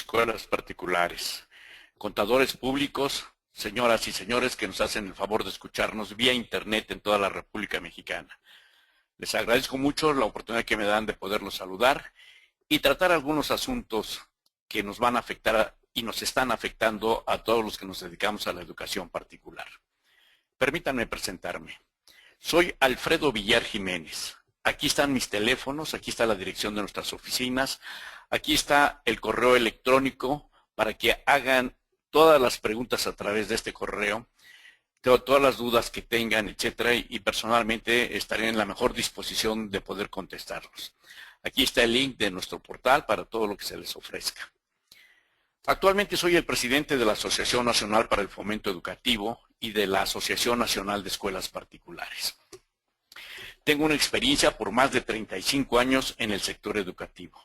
escuelas particulares, contadores públicos, señoras y señores que nos hacen el favor de escucharnos vía internet en toda la República Mexicana. Les agradezco mucho la oportunidad que me dan de poderlos saludar y tratar algunos asuntos que nos van a afectar y nos están afectando a todos los que nos dedicamos a la educación particular. Permítanme presentarme. Soy Alfredo Villar Jiménez. Aquí están mis teléfonos, aquí está la dirección de nuestras oficinas, aquí está el correo electrónico para que hagan todas las preguntas a través de este correo, todas las dudas que tengan, etcétera, y personalmente estaré en la mejor disposición de poder contestarlos. Aquí está el link de nuestro portal para todo lo que se les ofrezca. Actualmente soy el presidente de la Asociación Nacional para el Fomento Educativo y de la Asociación Nacional de Escuelas Particulares. Tengo una experiencia por más de 35 años en el sector educativo.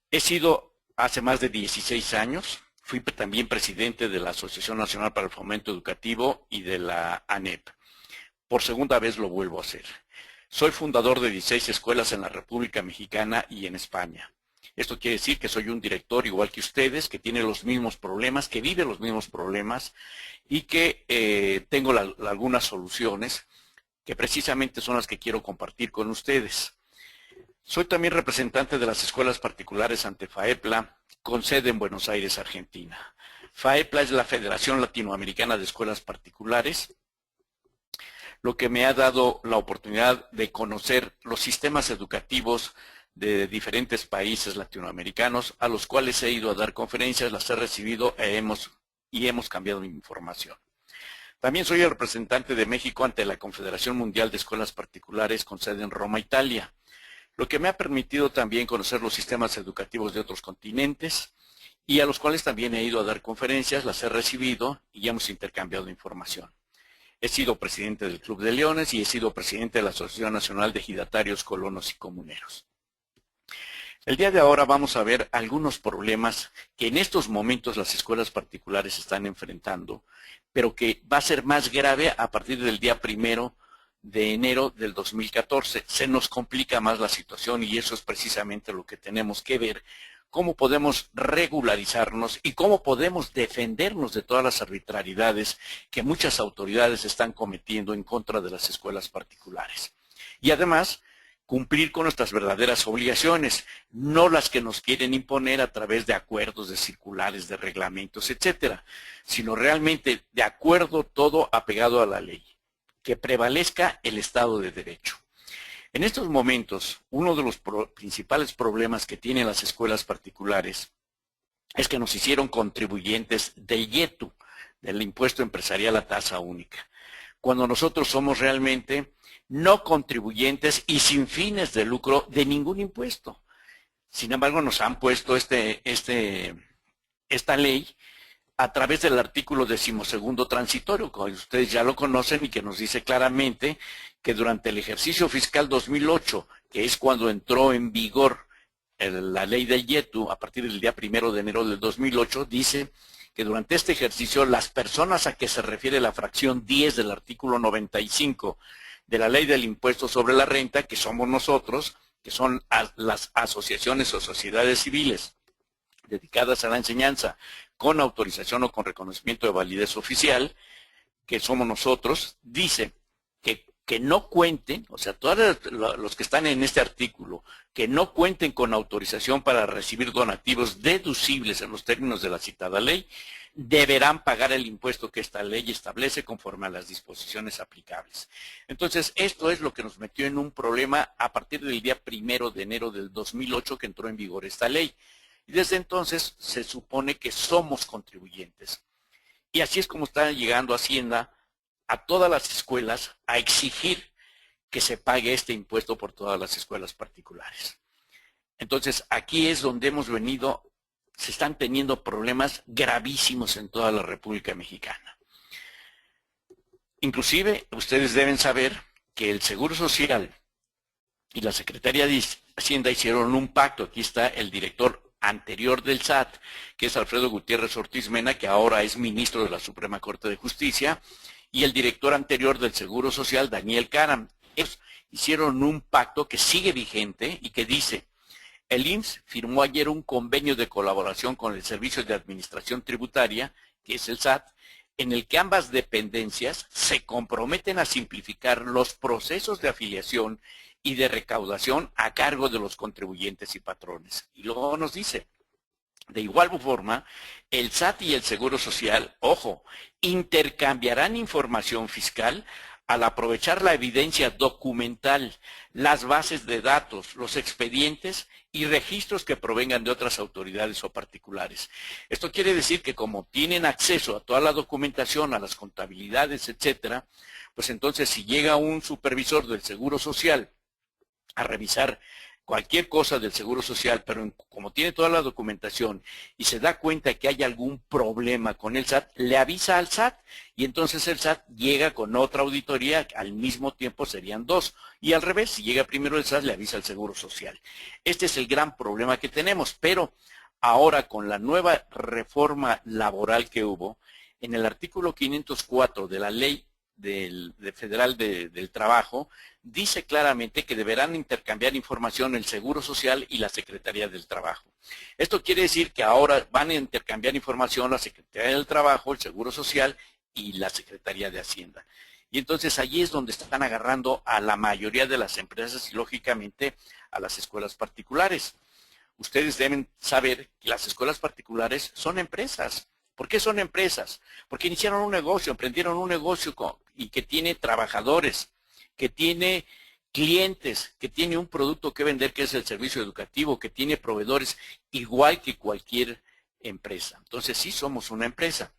He sido hace más de 16 años, fui también presidente de la Asociación Nacional para el Fomento Educativo y de la ANEP. Por segunda vez lo vuelvo a hacer. Soy fundador de 16 escuelas en la República Mexicana y en España. Esto quiere decir que soy un director igual que ustedes, que tiene los mismos problemas, que vive los mismos problemas y que tengo algunas soluciones que precisamente son las que quiero compartir con ustedes. Soy también representante de las escuelas particulares ante FAEPLA, con sede en Buenos Aires, Argentina. FAEPLA es la Federación Latinoamericana de Escuelas Particulares, lo que me ha dado la oportunidad de conocer los sistemas educativos de diferentes países latinoamericanos, a los cuales he ido a dar conferencias, las he recibido y hemos cambiado mi información. También soy el representante de México ante la Confederación Mundial de Escuelas Particulares con sede en Roma, Italia, lo que me ha permitido también conocer los sistemas educativos de otros continentes y a los cuales también he ido a dar conferencias, las he recibido y hemos intercambiado información. He sido presidente del Club de Leones y he sido presidente de la Asociación Nacional de Ejidatarios, Colonos y Comuneros. El día de ahora vamos a ver algunos problemas que en estos momentos las escuelas particulares están enfrentando, pero que va a ser más grave a partir del día 1 de enero del 2014. Se nos complica más la situación y eso es precisamente lo que tenemos que ver, cómo podemos regularizarnos y cómo podemos defendernos de todas las arbitrariedades que muchas autoridades están cometiendo en contra de las escuelas particulares. Y además, cumplir con nuestras verdaderas obligaciones, no las que nos quieren imponer a través de acuerdos, de circulares, de reglamentos, etcétera, sino realmente de acuerdo todo apegado a la ley, que prevalezca el Estado de Derecho. En estos momentos, uno de los principales problemas que tienen las escuelas particulares es que nos hicieron contribuyentes del IETU, del impuesto empresarial a tasa única, cuando nosotros somos realmente no contribuyentes y sin fines de lucro de ningún impuesto. Sin embargo, nos han puesto esta ley a través del artículo 12º transitorio, que ustedes ya lo conocen y que nos dice claramente que durante el ejercicio fiscal 2008, que es cuando entró en vigor la ley del IETU, a partir del día 1 de enero del 2008, dice que durante este ejercicio las personas a que se refiere la fracción 10 del artículo 95 de la ley del impuesto sobre la renta, que somos nosotros, que son las asociaciones o sociedades civiles dedicadas a la enseñanza con autorización o con reconocimiento de validez oficial, que somos nosotros, dice que no cuenten, o sea, todos los que están en este artículo, que no cuenten con autorización para recibir donativos deducibles en los términos de la citada ley, deberán pagar el impuesto que esta ley establece conforme a las disposiciones aplicables. Entonces, esto es lo que nos metió en un problema a partir del día 1 de enero del 2008 que entró en vigor esta ley. Y desde entonces se supone que somos contribuyentes. Y así es como está llegando Hacienda a todas las escuelas a exigir que se pague este impuesto por todas las escuelas particulares. Entonces, aquí es donde hemos venido, se están teniendo problemas gravísimos en toda la República Mexicana. Inclusive, ustedes deben saber que el Seguro Social y la Secretaría de Hacienda hicieron un pacto. Aquí está el director anterior del SAT, que es Alfredo Gutiérrez Ortiz Mena, que ahora es ministro de la Suprema Corte de Justicia, y el director anterior del Seguro Social, Daniel Caram. Ellos hicieron un pacto que sigue vigente y que dice: El IMSS firmó ayer un convenio de colaboración con el Servicio de Administración Tributaria, que es el SAT, en el que ambas dependencias se comprometen a simplificar los procesos de afiliación y de recaudación a cargo de los contribuyentes y patrones. Y luego nos dice, de igual forma, el SAT y el Seguro Social, ojo, intercambiarán información fiscal al aprovechar la evidencia documental, las bases de datos, los expedientes y registros que provengan de otras autoridades o particulares. Esto quiere decir que como tienen acceso a toda la documentación, a las contabilidades, etcétera, pues entonces si llega un supervisor del Seguro Social a revisar cualquier cosa del Seguro Social, pero como tiene toda la documentación y se da cuenta que hay algún problema con el SAT, le avisa al SAT y entonces el SAT llega con otra auditoría, al mismo tiempo serían dos. Y al revés, si llega primero el SAT, le avisa al Seguro Social. Este es el gran problema que tenemos, pero ahora con la nueva reforma laboral que hubo, en el artículo 504 de la Ley Federal del Trabajo, dice claramente que deberán intercambiar información el Seguro Social y la Secretaría del Trabajo. Esto quiere decir que ahora van a intercambiar información la Secretaría del Trabajo, el Seguro Social y la Secretaría de Hacienda. Y entonces allí es donde están agarrando a la mayoría de las empresas y lógicamente a las escuelas particulares. Ustedes deben saber que las escuelas particulares son empresas. ¿Por qué son empresas? Porque iniciaron un negocio, emprendieron un negocio y que tiene trabajadores, que tiene clientes, que tiene un producto que vender, que es el servicio educativo, que tiene proveedores, igual que cualquier empresa. Entonces sí somos una empresa.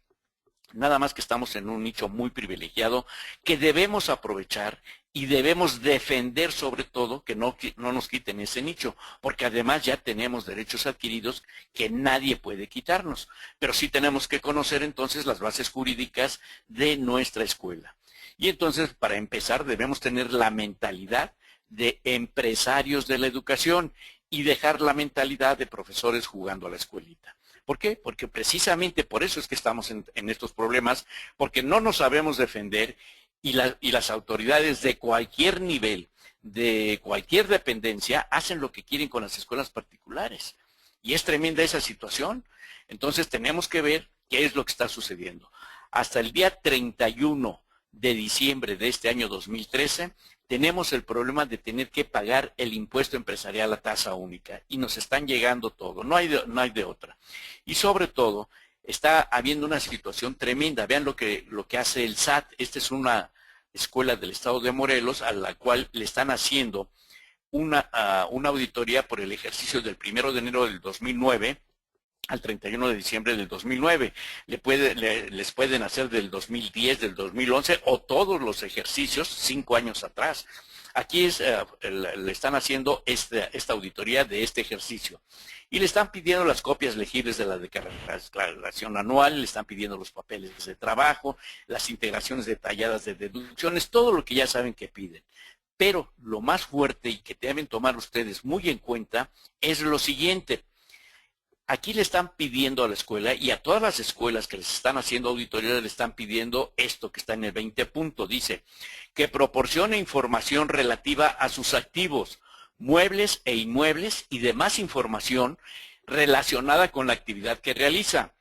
Nada más que estamos en un nicho muy privilegiado que debemos aprovechar y debemos defender sobre todo que no nos quiten ese nicho, porque además ya tenemos derechos adquiridos que nadie puede quitarnos. Pero sí tenemos que conocer entonces las bases jurídicas de nuestra escuela. Y entonces, para empezar, debemos tener la mentalidad de empresarios de la educación y dejar la mentalidad de profesores jugando a la escuelita. ¿Por qué? Porque precisamente por eso es que estamos en estos problemas, porque no nos sabemos defender y las autoridades de cualquier nivel, de cualquier dependencia, hacen lo que quieren con las escuelas particulares. Y es tremenda esa situación. Entonces tenemos que ver qué es lo que está sucediendo. Hasta el día 31 de diciembre de este año 2013, tenemos el problema de tener que pagar el impuesto empresarial a tasa única y nos están llegando todo, no hay de otra. Y sobre todo, está habiendo una situación tremenda. Vean lo que hace el SAT. Esta es una escuela del estado de Morelos a la cual le están haciendo una auditoría por el ejercicio del 1 de enero del 2009 al 31 de diciembre del 2009. Les pueden hacer del 2010, del 2011 o todos los ejercicios 5 años atrás. Aquí le están haciendo esta auditoría de este ejercicio y le están pidiendo las copias legibles de la declaración anual, le están pidiendo los papeles de trabajo, las integraciones detalladas de deducciones, todo lo que ya saben que piden. Pero lo más fuerte y que deben tomar ustedes muy en cuenta es lo siguiente. Aquí le están pidiendo a la escuela y a todas las escuelas que les están haciendo auditorías le están pidiendo esto que está en el 20 punto. Dice que proporcione información relativa a sus activos, muebles e inmuebles y demás información relacionada con la actividad que realiza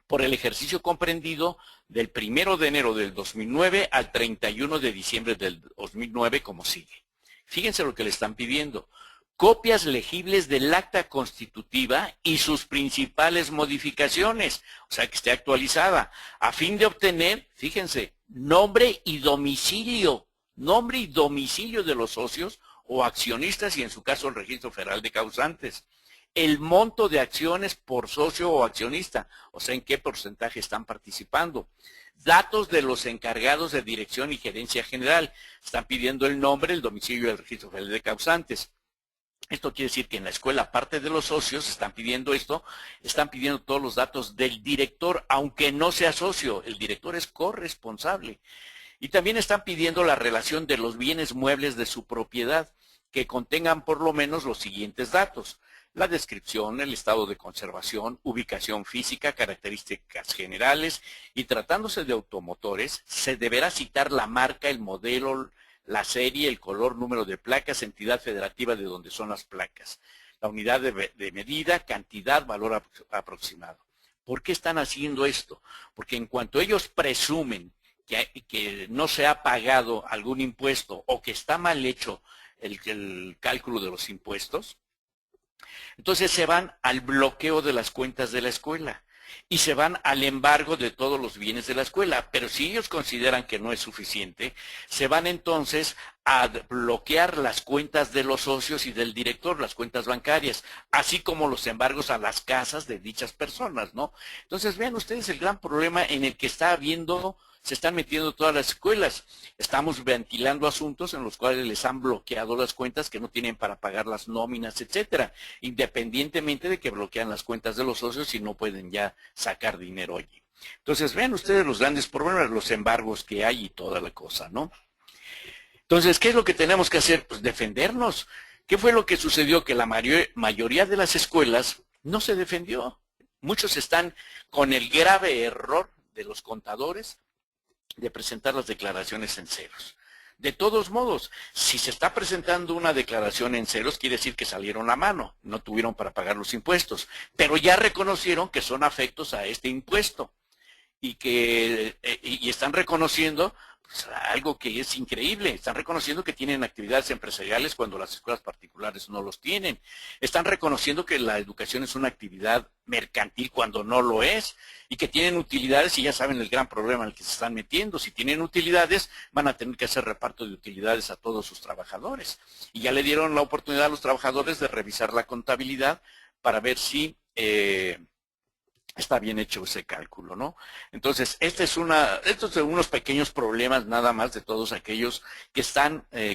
por el ejercicio comprendido del 1 de enero del 2009 al 31 de diciembre del 2009 como sigue. Fíjense lo que le están pidiendo. Copias legibles del acta constitutiva y sus principales modificaciones, o sea que esté actualizada, a fin de obtener, fíjense, nombre y domicilio de los socios o accionistas y en su caso el registro federal de causantes, el monto de acciones por socio o accionista, o sea en qué porcentaje están participando, datos de los encargados de dirección y gerencia general, están pidiendo el nombre, el domicilio y el registro federal de causantes. Esto quiere decir que en la escuela, aparte de los socios, están pidiendo esto, están pidiendo todos los datos del director, aunque no sea socio, el director es corresponsable. Y también están pidiendo la relación de los bienes muebles de su propiedad, que contengan por lo menos los siguientes datos. La descripción, el estado de conservación, ubicación física, características generales, y tratándose de automotores, se deberá citar la marca, el modelo, la serie, el color, número de placas, entidad federativa de donde son las placas. la unidad de medida, cantidad, valor aproximado. ¿Por qué están haciendo esto? Porque en cuanto ellos presumen que no se ha pagado algún impuesto o que está mal hecho el cálculo de los impuestos, entonces se van al bloqueo de las cuentas de la escuela y se van al embargo de todos los bienes de la escuela. Pero si ellos consideran que no es suficiente, se van entonces a bloquear las cuentas de los socios y del director, las cuentas bancarias, así como los embargos a las casas de dichas personas, ¿no? Entonces vean ustedes el gran problema en el que está habiendo, se están metiendo todas las escuelas. Estamos ventilando asuntos en los cuales les han bloqueado las cuentas que no tienen para pagar las nóminas, etcétera, independientemente de que bloquean las cuentas de los socios y no pueden ya sacar dinero allí. Entonces vean ustedes los grandes problemas, los embargos que hay y toda la cosa, ¿no? Entonces, ¿qué es lo que tenemos que hacer? Pues defendernos. ¿Qué fue lo que sucedió? Que la mayoría de las escuelas no se defendió. Muchos están con el grave error de los contadores de presentar las declaraciones en ceros. De todos modos, si se está presentando una declaración en ceros, quiere decir que salieron a mano, no tuvieron para pagar los impuestos, pero ya reconocieron que son afectos a este impuesto y que están reconociendo pues, algo que es increíble. Están reconociendo que tienen actividades empresariales cuando las escuelas particulares no los tienen. Están reconociendo que la educación es una actividad mercantil cuando no lo es y que tienen utilidades y ya saben el gran problema en el que se están metiendo. Si tienen utilidades, van a tener que hacer reparto de utilidades a todos sus trabajadores. Y ya le dieron la oportunidad a los trabajadores de revisar la contabilidad para ver si está bien hecho ese cálculo, ¿no? Entonces, estos son unos pequeños problemas nada más de todos aquellos que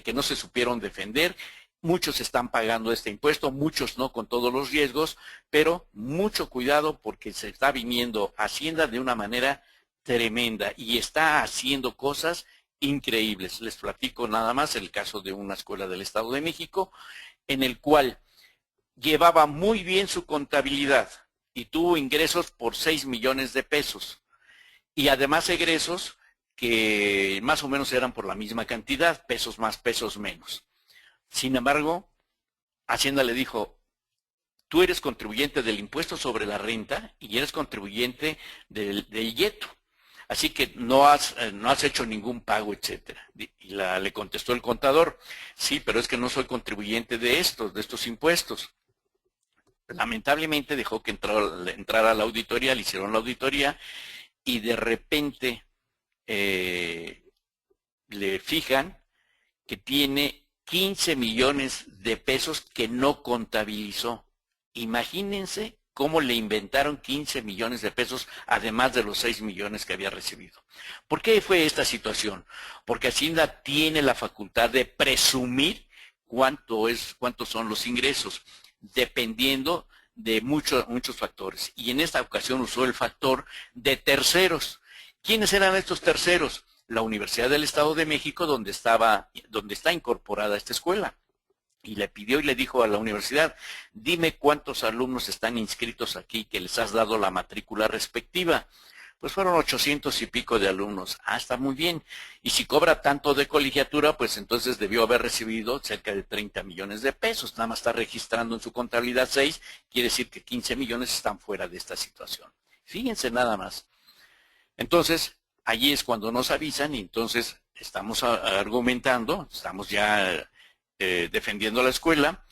que no se supieron defender. Muchos están pagando este impuesto, muchos no con todos los riesgos, pero mucho cuidado porque se está viniendo Hacienda de una manera tremenda y está haciendo cosas increíbles. Les platico nada más el caso de una escuela del Estado de México, en el cual llevaba muy bien su contabilidad y tuvo ingresos por 6 millones de pesos. Y además egresos que más o menos eran por la misma cantidad, pesos más, pesos menos. Sin embargo, Hacienda le dijo, tú eres contribuyente del impuesto sobre la renta y eres contribuyente del IETO. Así que no has hecho ningún pago, etcétera. Y le contestó el contador, sí, pero es que no soy contribuyente de estos impuestos. Lamentablemente dejó que entrara a la auditoría, le hicieron la auditoría y de repente le fijan que tiene 15 millones de pesos que no contabilizó. Imagínense cómo le inventaron 15 millones de pesos, además de los 6 millones que había recibido. ¿Por qué fue esta situación? Porque Hacienda tiene la facultad de presumir cuántos son los ingresos, dependiendo de muchos factores. Y en esta ocasión usó el factor de terceros. ¿Quiénes eran estos terceros? La Universidad del Estado de México, donde está incorporada esta escuela. Y le pidió y le dijo a la universidad, dime cuántos alumnos están inscritos aquí que les has dado la matrícula respectiva. Pues fueron 800 y pico de alumnos. Ah, está muy bien. Y si cobra tanto de colegiatura, pues entonces debió haber recibido cerca de 30 millones de pesos. Nada más está registrando en su contabilidad 6, quiere decir que 15 millones están fuera de esta situación. Fíjense nada más. Entonces, allí es cuando nos avisan y entonces estamos argumentando, estamos ya defendiendo a la escuela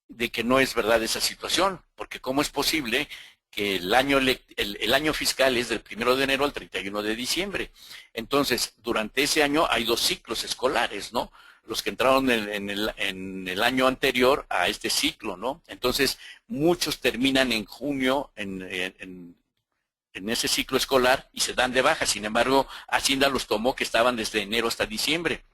de que no es verdad esa situación, porque ¿cómo es posible que el año fiscal es del 1 de enero al 31 de diciembre? Entonces, durante ese año hay 2 ciclos escolares, ¿no? Los que entraron en el año anterior a este ciclo, ¿no? Entonces, muchos terminan en junio en ese ciclo escolar y se dan de baja. Sin embargo, Hacienda los tomó que estaban desde enero hasta diciembre.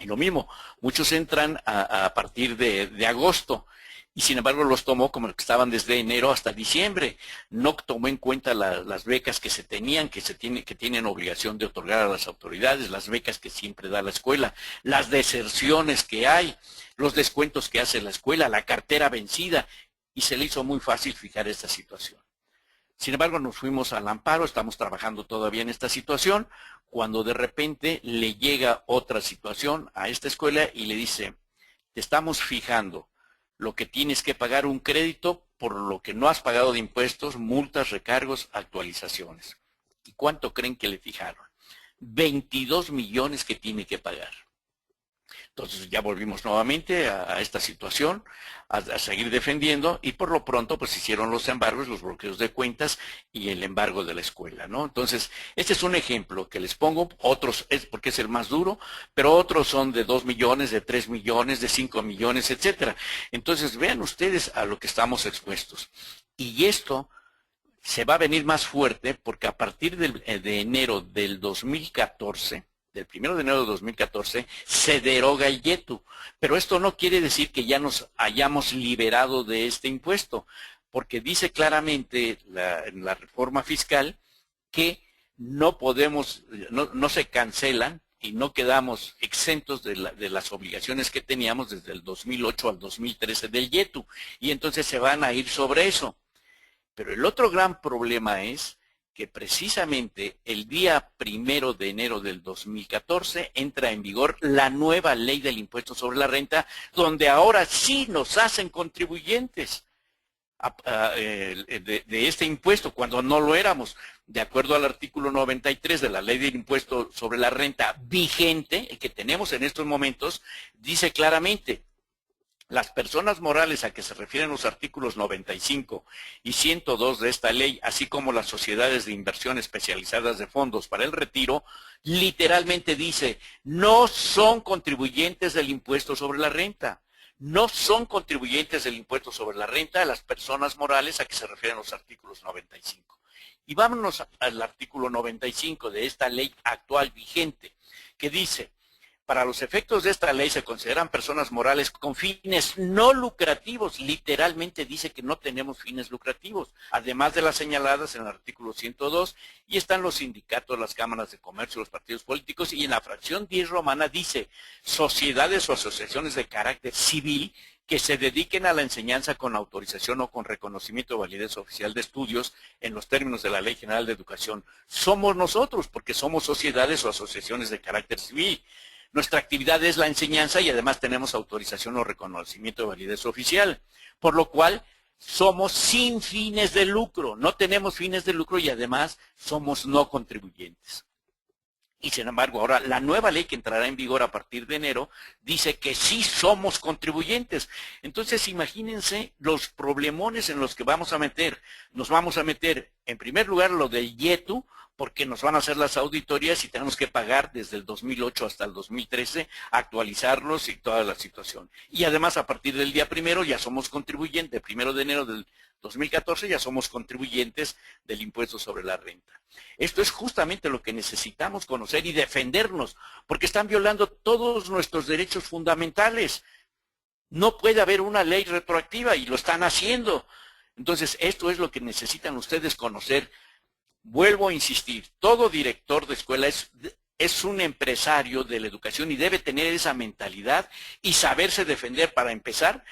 Y lo mismo, muchos entran a partir de agosto y sin embargo los tomó como que estaban desde enero hasta diciembre. No tomó en cuenta las becas que se tenían, que tienen obligación de otorgar a las autoridades, las becas que siempre da la escuela, las deserciones que hay, los descuentos que hace la escuela, la cartera vencida, y se le hizo muy fácil fijar esta situación. Sin embargo, nos fuimos al amparo, estamos trabajando todavía en esta situación, cuando de repente le llega otra situación a esta escuela y le dice, te estamos fijando lo que tienes que pagar un crédito por lo que no has pagado de impuestos, multas, recargos, actualizaciones. ¿Y cuánto creen que le fijaron? 22 millones que tiene que pagar. Entonces ya volvimos nuevamente a esta situación, a seguir defendiendo, y por lo pronto pues hicieron los embargos, los bloqueos de cuentas y el embargo de la escuela, ¿no? Entonces, este es un ejemplo que les pongo, otros es porque es el más duro, pero otros son de 2 millones, de 3 millones, de 5 millones, etcétera. Entonces, vean ustedes a lo que estamos expuestos. Y esto se va a venir más fuerte porque a partir de enero del 2014, del 1 de enero de 2014, se deroga el YETU. Pero esto no quiere decir que ya nos hayamos liberado de este impuesto, porque dice claramente en la reforma fiscal que no podemos, no se cancelan y no quedamos exentos de las obligaciones que teníamos desde el 2008 al 2013 del YETU. Y entonces se van a ir sobre eso. Pero el otro gran problema es que precisamente el día 1 de enero del 2014 entra en vigor la nueva ley del impuesto sobre la renta, donde ahora sí nos hacen contribuyentes de este impuesto, cuando no lo éramos. De acuerdo al artículo 93 de la ley del impuesto sobre la renta vigente, el que tenemos en estos momentos, dice claramente: las personas morales a que se refieren los artículos 95 y 102 de esta ley, así como las sociedades de inversión especializadas de fondos para el retiro, literalmente dice, no son contribuyentes del impuesto sobre la renta. No son contribuyentes del impuesto sobre la renta las personas morales a que se refieren los artículos 95. Y vámonos al artículo 95 de esta ley actual vigente, que dice: para los efectos de esta ley se consideran personas morales con fines no lucrativos. Literalmente dice que no tenemos fines lucrativos, además de las señaladas en el artículo 102, y están los sindicatos, las cámaras de comercio, los partidos políticos, y en la fracción 10 romana dice sociedades o asociaciones de carácter civil que se dediquen a la enseñanza con autorización o con reconocimiento de validez oficial de estudios en los términos de la Ley General de Educación. Somos nosotros, porque somos sociedades o asociaciones de carácter civil. Nuestra actividad es la enseñanza y además tenemos autorización o reconocimiento de validez oficial, por lo cual somos sin fines de lucro, no tenemos fines de lucro y además somos no contribuyentes. Y sin embargo, ahora la nueva ley que entrará en vigor a partir de enero dice que sí somos contribuyentes. Entonces, imagínense los problemones en los que vamos a meter. Nos vamos a meter, en primer lugar, lo del YETU, porque nos van a hacer las auditorías y tenemos que pagar desde el 2008 hasta el 2013, actualizarlos y toda la situación. Y además, a partir del día 1 ya somos contribuyentes, 1 de enero del 2014 ya somos contribuyentes del impuesto sobre la renta. Esto es justamente lo que necesitamos conocer y defendernos, porque están violando todos nuestros derechos fundamentales. No puede haber una ley retroactiva y lo están haciendo. Entonces, esto es lo que necesitan ustedes conocer. Vuelvo a insistir, todo director de escuela es un empresario de la educación y debe tener esa mentalidad y saberse defender. Para empezar,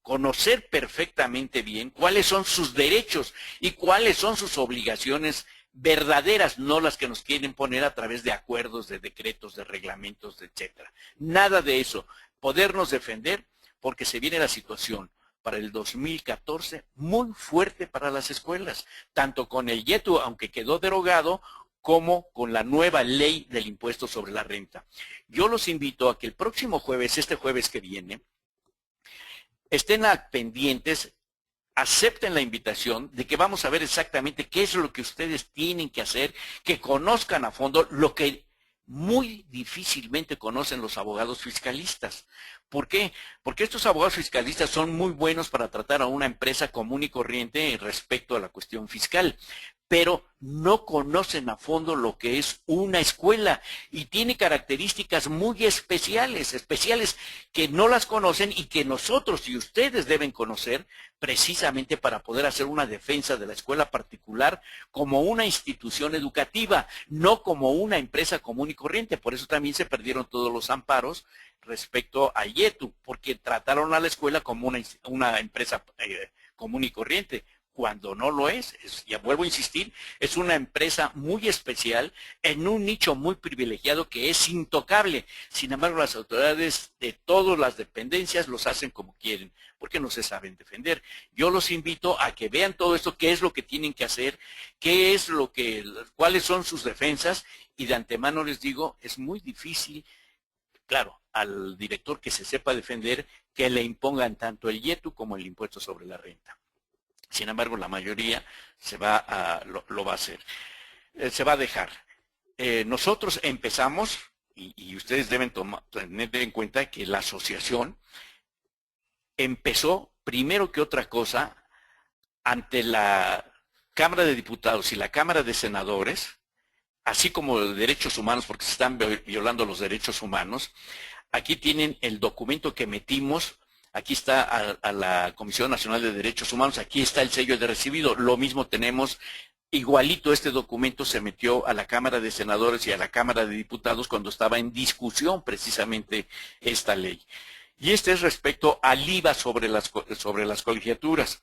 conocer perfectamente bien cuáles son sus derechos y cuáles son sus obligaciones verdaderas, no las que nos quieren poner a través de acuerdos, de decretos, de reglamentos, etcétera. Nada de eso. Podernos defender, porque se viene la situación para el 2014 muy fuerte para las escuelas, tanto con el YETU, aunque quedó derogado, como con la nueva ley del impuesto sobre la renta. Yo los invito a que el próximo jueves, este jueves que viene, estén pendientes, acepten la invitación de que vamos a ver exactamente qué es lo que ustedes tienen que hacer, que conozcan a fondo lo que muy difícilmente conocen los abogados fiscalistas. ¿Por qué? Porque estos abogados fiscalistas son muy buenos para tratar a una empresa común y corriente respecto a la cuestión fiscal, pero no conocen a fondo lo que es una escuela y tiene características muy especiales que no las conocen y que nosotros y ustedes deben conocer precisamente para poder hacer una defensa de la escuela particular como una institución educativa, no como una empresa común y corriente. Por eso también se perdieron todos los amparos respecto a YETU, porque trataron a la escuela como una empresa común y corriente, cuando no lo es. Ya vuelvo a insistir, es una empresa muy especial en un nicho muy privilegiado que es intocable. Sin embargo, las autoridades de todas las dependencias los hacen como quieren, porque no se saben defender. Yo los invito a que vean todo esto, qué es lo que tienen que hacer, cuáles son sus defensas, y de antemano les digo, es muy difícil, claro, al director que se sepa defender, que le impongan tanto el IETU como el impuesto sobre la renta. Sin embargo, la mayoría lo va a hacer, se va a dejar. Nosotros empezamos, y ustedes deben tener en cuenta que la asociación empezó, primero que otra cosa, ante la Cámara de Diputados y la Cámara de Senadores, así como de derechos humanos, porque se están violando los derechos humanos. Aquí tienen el documento que metimos, aquí está a la Comisión Nacional de Derechos Humanos, aquí está el sello de recibido, lo mismo tenemos, igualito este documento se metió a la Cámara de Senadores y a la Cámara de Diputados cuando estaba en discusión precisamente esta ley. Y este es respecto al IVA sobre las colegiaturas.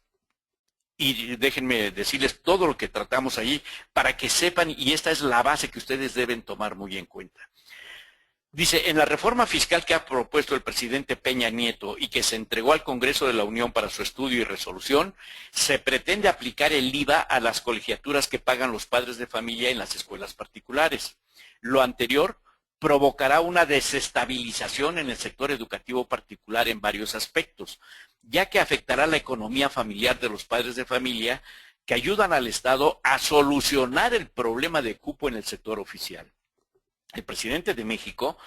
Y déjenme decirles todo lo que tratamos allí para que sepan, y esta es la base que ustedes deben tomar muy en cuenta. Dice, en la reforma fiscal que ha propuesto el presidente Peña Nieto y que se entregó al Congreso de la Unión para su estudio y resolución, se pretende aplicar el IVA a las colegiaturas que pagan los padres de familia en las escuelas particulares. Lo anterior provocará una desestabilización en el sector educativo particular en varios aspectos, ya que afectará la economía familiar de los padres de familia que ayudan al Estado a solucionar el problema de cupo en el sector oficial. El presidente de México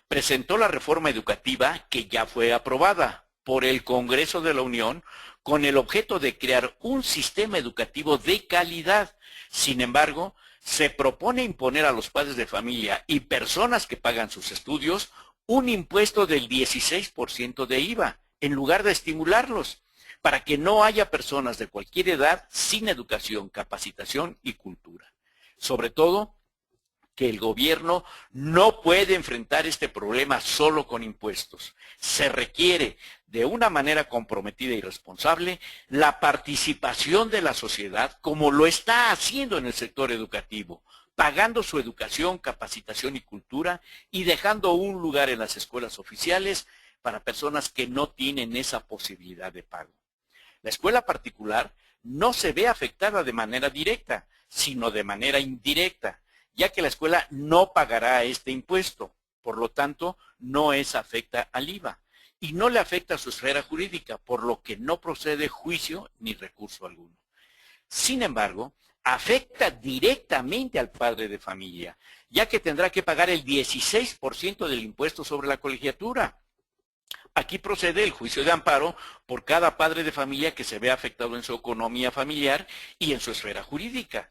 presentó la reforma educativa que ya fue aprobada por el Congreso de la Unión con el objeto de crear un sistema educativo de calidad. Sin embargo, se propone imponer a los padres de familia y personas que pagan sus estudios un impuesto del 16% de IVA, en lugar de estimularlos, para que no haya personas de cualquier edad sin educación, capacitación y cultura. Sobre todo, que el gobierno no puede enfrentar este problema solo con impuestos. Se requiere, de una manera comprometida y responsable, la participación de la sociedad, como lo está haciendo en el sector educativo, pagando su educación, capacitación y cultura y dejando un lugar en las escuelas oficiales para personas que no tienen esa posibilidad de pago. La escuela particular no se ve afectada de manera directa, sino de manera indirecta, ya que la escuela no pagará este impuesto, por lo tanto, no afecta al IVA y no le afecta a su esfera jurídica, por lo que no procede juicio ni recurso alguno. Sin embargo, afecta directamente al padre de familia, ya que tendrá que pagar el 16% del impuesto sobre la colegiatura. Aquí procede el juicio de amparo por cada padre de familia que se vea afectado en su economía familiar y en su esfera jurídica.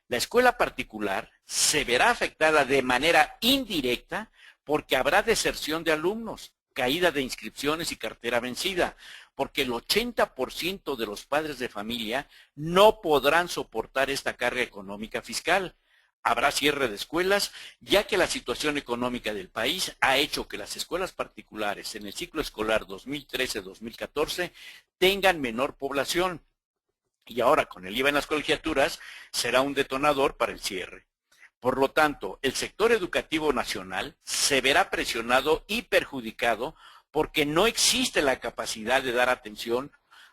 La escuela particular se verá afectada de manera indirecta porque habrá deserción de alumnos, caída de inscripciones y cartera vencida, porque el 80% de los padres de familia no podrán soportar esta carga económica fiscal. Habrá cierre de escuelas, ya que la situación económica del país ha hecho que las escuelas particulares en el ciclo escolar 2013-2014 tengan menor población. Y ahora con el IVA en las colegiaturas será un detonador para el cierre. Por lo tanto, el sector educativo nacional se verá presionado y perjudicado porque no existe la capacidad de dar atención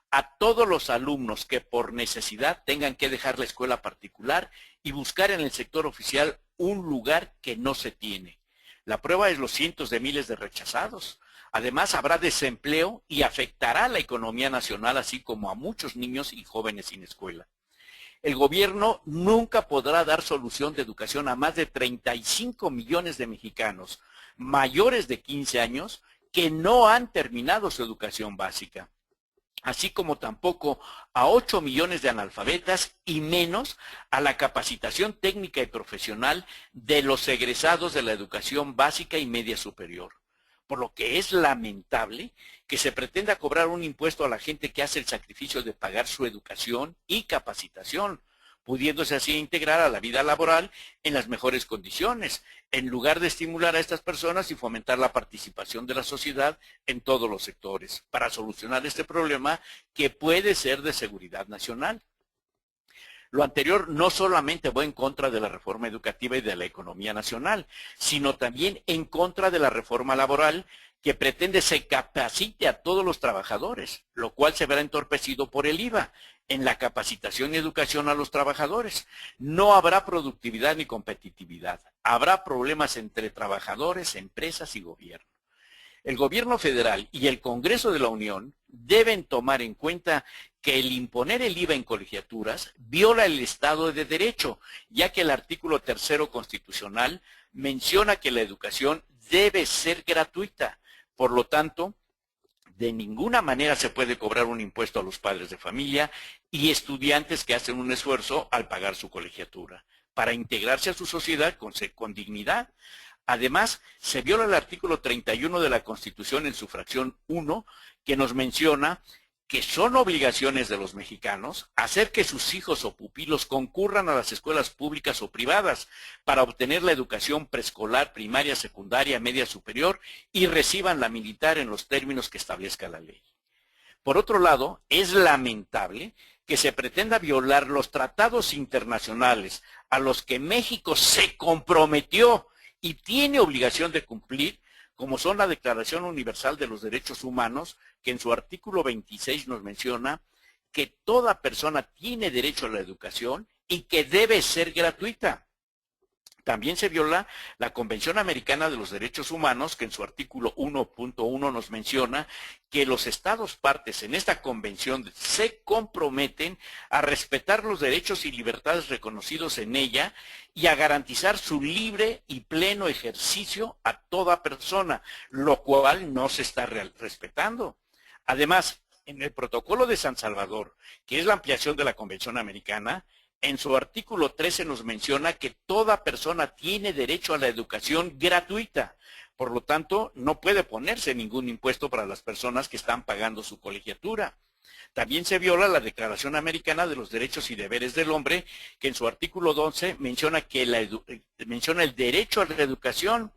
a todos los alumnos que por necesidad tengan que dejar la escuela particular y buscar en el sector oficial un lugar que no se tiene. La prueba es los cientos de miles de rechazados. Además, habrá desempleo y afectará a la economía nacional, así como a muchos niños y jóvenes sin escuela. El gobierno nunca podrá dar solución de educación a más de 35 millones de mexicanos mayores de 15 años que no han terminado su educación básica, así como tampoco a 8 millones de analfabetas y menos a la capacitación técnica y profesional de los egresados de la educación básica y media superior. Por lo que es lamentable que se pretenda cobrar un impuesto a la gente que hace el sacrificio de pagar su educación y capacitación, pudiéndose así integrar a la vida laboral en las mejores condiciones, en lugar de estimular a estas personas y fomentar la participación de la sociedad en todos los sectores, para solucionar este problema que puede ser de seguridad nacional. Lo anterior no solamente va en contra de la reforma educativa y de la economía nacional, sino también en contra de la reforma laboral que pretende se capacite a todos los trabajadores, lo cual se verá entorpecido por el IVA en la capacitación y educación a los trabajadores. No habrá productividad ni competitividad, habrá problemas entre trabajadores, empresas y gobierno. El gobierno federal y el Congreso de la Unión deben tomar en cuenta que el imponer el IVA en colegiaturas viola el Estado de Derecho, ya que el artículo 3º constitucional menciona que la educación debe ser gratuita. Por lo tanto, de ninguna manera se puede cobrar un impuesto a los padres de familia y estudiantes que hacen un esfuerzo al pagar su colegiatura, para integrarse a su sociedad con dignidad. Además, se viola el artículo 31 de la Constitución en su fracción 1, que nos menciona que son obligaciones de los mexicanos hacer que sus hijos o pupilos concurran a las escuelas públicas o privadas para obtener la educación preescolar, primaria, secundaria, media superior y reciban la militar en los términos que establezca la ley. Por otro lado, es lamentable que se pretenda violar los tratados internacionales a los que México se comprometió y tiene obligación de cumplir, como son la Declaración Universal de los Derechos Humanos, que en su artículo 26 nos menciona que toda persona tiene derecho a la educación y que debe ser gratuita. También se viola la Convención Americana de los Derechos Humanos, que en su artículo 1.1 nos menciona que los Estados partes en esta convención se comprometen a respetar los derechos y libertades reconocidos en ella y a garantizar su libre y pleno ejercicio a toda persona, lo cual no se está respetando. Además, en el Protocolo de San Salvador, que es la ampliación de la Convención Americana, en su artículo 13 nos menciona que toda persona tiene derecho a la educación gratuita. Por lo tanto, no puede ponerse ningún impuesto para las personas que están pagando su colegiatura. También se viola la Declaración Americana de los Derechos y Deberes del Hombre, que en su artículo 12 menciona el derecho a la educación.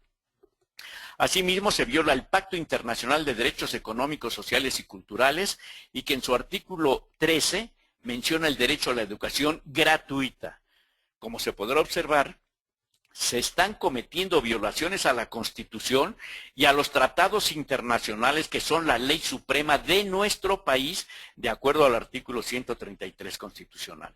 Asimismo, se viola el Pacto Internacional de Derechos Económicos, Sociales y Culturales, y que en su artículo 13 menciona el derecho a la educación gratuita. Como se podrá observar, se están cometiendo violaciones a la Constitución y a los tratados internacionales que son la ley suprema de nuestro país, de acuerdo al artículo 133 constitucional.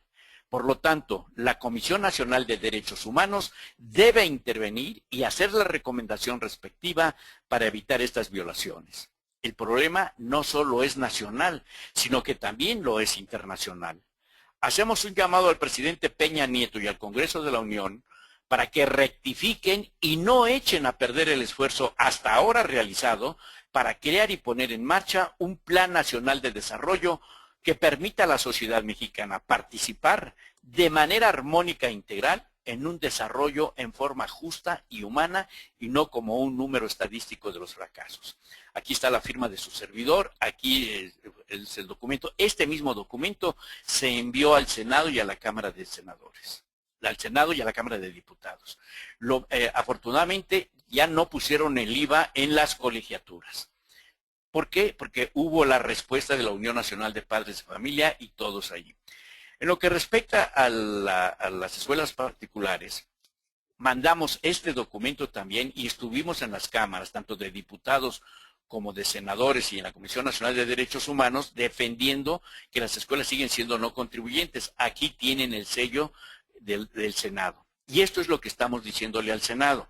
Por lo tanto, la Comisión Nacional de Derechos Humanos debe intervenir y hacer la recomendación respectiva para evitar estas violaciones. El problema no solo es nacional, sino que también lo es internacional. Hacemos un llamado al presidente Peña Nieto y al Congreso de la Unión para que rectifiquen y no echen a perder el esfuerzo hasta ahora realizado para crear y poner en marcha un plan nacional de desarrollo que permita a la sociedad mexicana participar de manera armónica e integral en un desarrollo en forma justa y humana y no como un número estadístico de los fracasos. Aquí está la firma de su servidor, aquí es el documento. Este mismo documento se envió al Senado y a la Cámara de Senadores, al Senado y a la Cámara de Diputados. Afortunadamente ya no pusieron el IVA en las colegiaturas. ¿Por qué? Porque hubo la respuesta de la Unión Nacional de Padres de Familia y todos allí. En lo que respecta a las escuelas particulares, mandamos este documento también y estuvimos en las cámaras, tanto de diputados como de senadores y en la Comisión Nacional de Derechos Humanos, defendiendo que las escuelas siguen siendo no contribuyentes. Aquí tienen el sello del Senado. Y esto es lo que estamos diciéndole al Senado.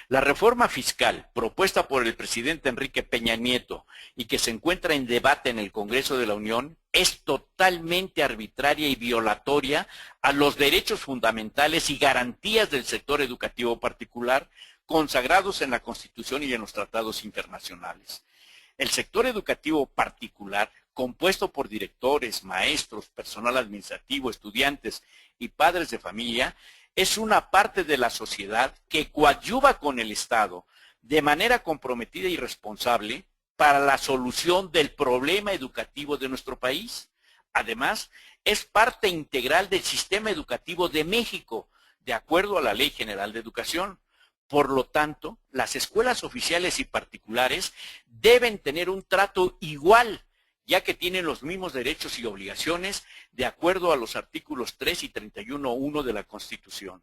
La reforma fiscal propuesta por el presidente Enrique Peña Nieto y que se encuentra en debate en el Congreso de la Unión es totalmente arbitraria y violatoria a los derechos fundamentales y garantías del sector educativo particular consagrados en la Constitución y en los tratados internacionales. El sector educativo particular, compuesto por directores, maestros, personal administrativo, estudiantes y padres de familia, es una parte de la sociedad que coadyuva con el Estado de manera comprometida y responsable para la solución del problema educativo de nuestro país. Además, es parte integral del sistema educativo de México, de acuerdo a la Ley General de Educación. Por lo tanto, las escuelas oficiales y particulares deben tener un trato igual ya que tienen los mismos derechos y obligaciones de acuerdo a los artículos 3 y 31.1 de la Constitución.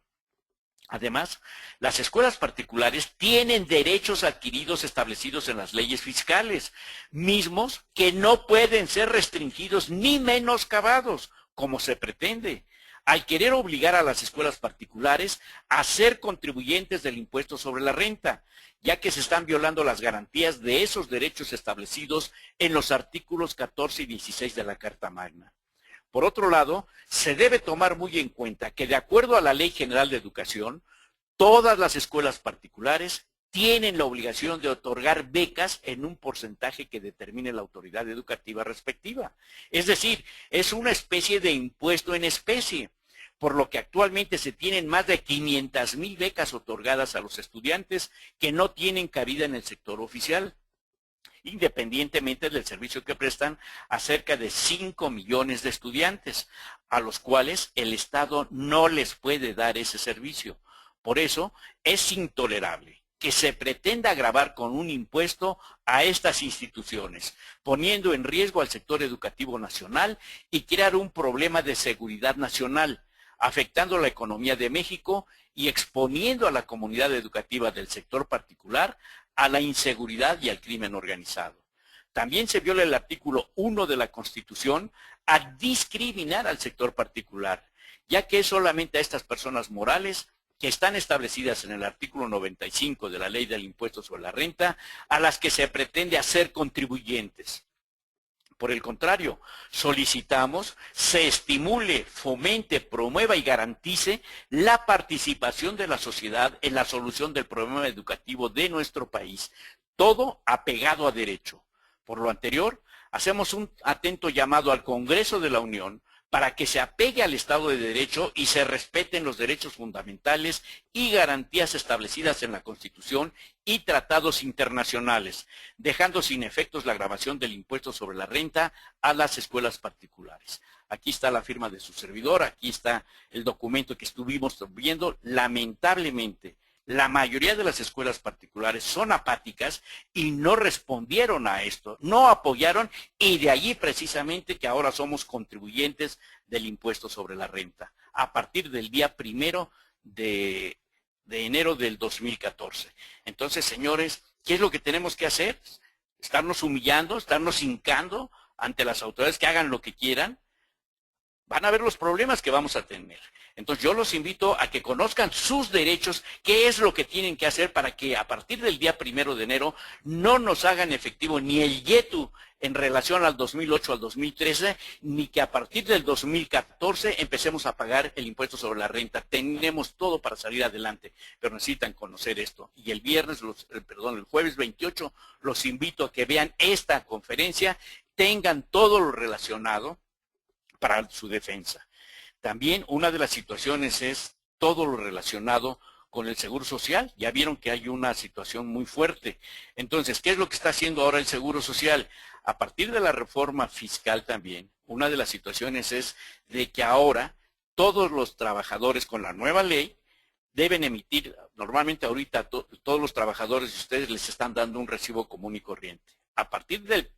Además, las escuelas particulares tienen derechos adquiridos establecidos en las leyes fiscales, mismos que no pueden ser restringidos ni menoscabados, como se pretende, al querer obligar a las escuelas particulares a ser contribuyentes del impuesto sobre la renta, ya que se están violando las garantías de esos derechos establecidos en los artículos 14 y 16 de la Carta Magna. Por otro lado, se debe tomar muy en cuenta que de acuerdo a la Ley General de Educación, todas las escuelas particulares tienen la obligación de otorgar becas en un porcentaje que determine la autoridad educativa respectiva. Es decir, es una especie de impuesto en especie, por lo que actualmente se tienen más de 500,000 becas otorgadas a los estudiantes que no tienen cabida en el sector oficial, independientemente del servicio que prestan a cerca de 5 millones de estudiantes, a los cuales el Estado no les puede dar ese servicio. Por eso es intolerable que se pretenda gravar con un impuesto a estas instituciones, poniendo en riesgo al sector educativo nacional y crear un problema de seguridad nacional, afectando la economía de México y exponiendo a la comunidad educativa del sector particular a la inseguridad y al crimen organizado. También se viola el artículo 1 de la Constitución a discriminar al sector particular, ya que es solamente a estas personas morales que están establecidas en el artículo 95 de la Ley del Impuesto sobre la Renta, a las que se pretende hacer contribuyentes. Por el contrario, solicitamos se estimule, fomente, promueva y garantice la participación de la sociedad en la solución del problema educativo de nuestro país, todo apegado a derecho. Por lo anterior, hacemos un atento llamado al Congreso de la Unión para que se apegue al Estado de Derecho y se respeten los derechos fundamentales y garantías establecidas en la Constitución y tratados internacionales, dejando sin efectos la gravación del impuesto sobre la renta a las escuelas particulares. Aquí está la firma de su servidor, aquí está el documento que estuvimos viendo. Lamentablemente, la mayoría de las escuelas particulares son apáticas y no respondieron a esto, no apoyaron, y de allí precisamente que ahora somos contribuyentes del impuesto sobre la renta, a partir del día 1 de enero del 2014. Entonces, señores, ¿qué es lo que tenemos que hacer? ¿Estarnos humillando, estarnos hincando ante las autoridades que hagan lo que quieran? Van a ver los problemas que vamos a tener. Entonces yo los invito a que conozcan sus derechos, qué es lo que tienen que hacer para que a partir del día 1 de enero no nos hagan efectivo ni el YETU en relación al 2008 al 2013, ni que a partir del 2014 empecemos a pagar el impuesto sobre la renta. Tenemos todo para salir adelante, pero necesitan conocer esto. Y el jueves 28 los invito a que vean esta conferencia, tengan todo lo relacionado para su defensa. También una de las situaciones es todo lo relacionado con el Seguro Social. Ya vieron que hay una situación muy fuerte. Entonces, ¿qué es lo que está haciendo ahora el Seguro Social? A partir de la reforma fiscal también, una de las situaciones es de que ahora todos los trabajadores con la nueva ley deben emitir, normalmente ahorita todos los trabajadores, ustedes les están dando un recibo común y corriente. A partir del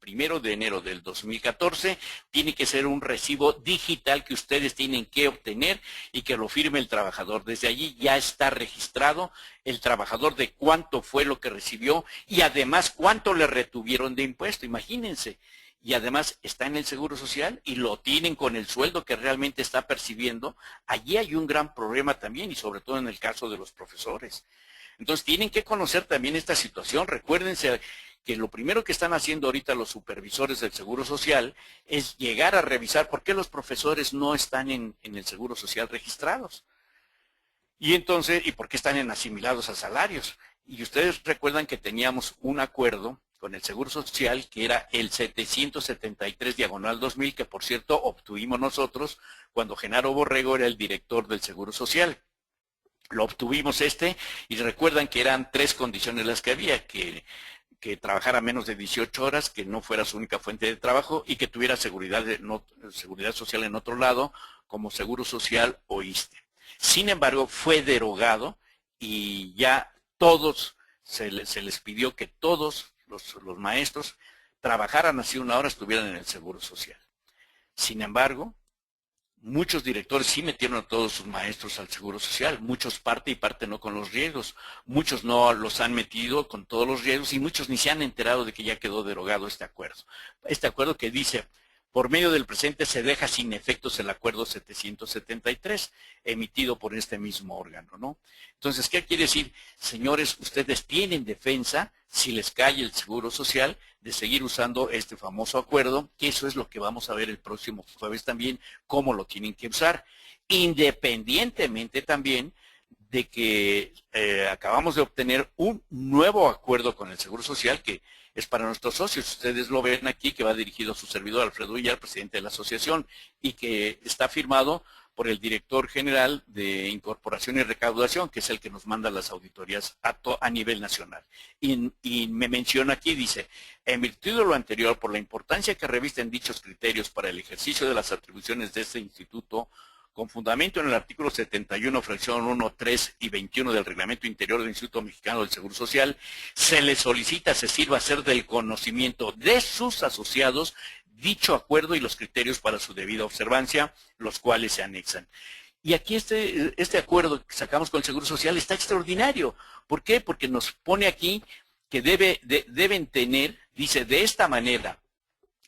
1 de enero del 2014, tiene que ser un recibo digital que ustedes tienen que obtener y que lo firme el trabajador. Desde allí ya está registrado el trabajador de cuánto fue lo que recibió y además cuánto le retuvieron de impuesto, imagínense. Y además está en el Seguro Social y lo tienen con el sueldo que realmente está percibiendo. Allí hay un gran problema también, y sobre todo en el caso de los profesores. Entonces tienen que conocer también esta situación. Recuérdense que lo primero que están haciendo ahorita los supervisores del Seguro Social es llegar a revisar por qué los profesores no están en el Seguro Social registrados. Y entonces, ¿y por qué están en asimilados a salarios? Y ustedes recuerdan que teníamos un acuerdo con el Seguro Social que era el 773/2000, que por cierto obtuvimos nosotros cuando Genaro Borrego era el director del Seguro Social. Lo obtuvimos y recuerdan que eran 3 condiciones las que había, que trabajara menos de 18 horas, que no fuera su única fuente de trabajo y que tuviera seguridad social en otro lado, como Seguro Social o ISSSTE. Sin embargo, fue derogado y ya todos, se les pidió que todos los maestros trabajaran así una hora, estuvieran en el Seguro Social. Sin embargo, muchos directores sí metieron a todos sus maestros al Seguro Social, muchos parte y parte no con los riesgos, muchos no los han metido con todos los riesgos y muchos ni se han enterado de que ya quedó derogado este acuerdo. Este acuerdo que dice, por medio del presente se deja sin efectos el acuerdo 773 emitido por este mismo órgano, ¿no? Entonces, ¿qué quiere decir? Señores, ustedes tienen defensa, si les cae el Seguro Social, de seguir usando este famoso acuerdo, que eso es lo que vamos a ver el próximo jueves también, cómo lo tienen que usar, independientemente también de que acabamos de obtener un nuevo acuerdo con el Seguro Social que es para nuestros socios. Ustedes lo ven aquí, que va dirigido a su servidor Alfredo Villar, presidente de la asociación, y que está firmado por el director general de Incorporación y Recaudación, que es el que nos manda las auditorías a nivel nacional. Y me menciona aquí, dice, en virtud de lo anterior, por la importancia que revisten dichos criterios para el ejercicio de las atribuciones de este instituto, con fundamento en el artículo 71, fracción 1, 3 y 21 del Reglamento Interior del Instituto Mexicano del Seguro Social, se le solicita se sirva hacer del conocimiento de sus asociados dicho acuerdo y los criterios para su debida observancia, los cuales se anexan. Y aquí este acuerdo que sacamos con el Seguro Social está extraordinario. ¿Por qué? Porque nos pone aquí que deben tener, dice, de esta manera,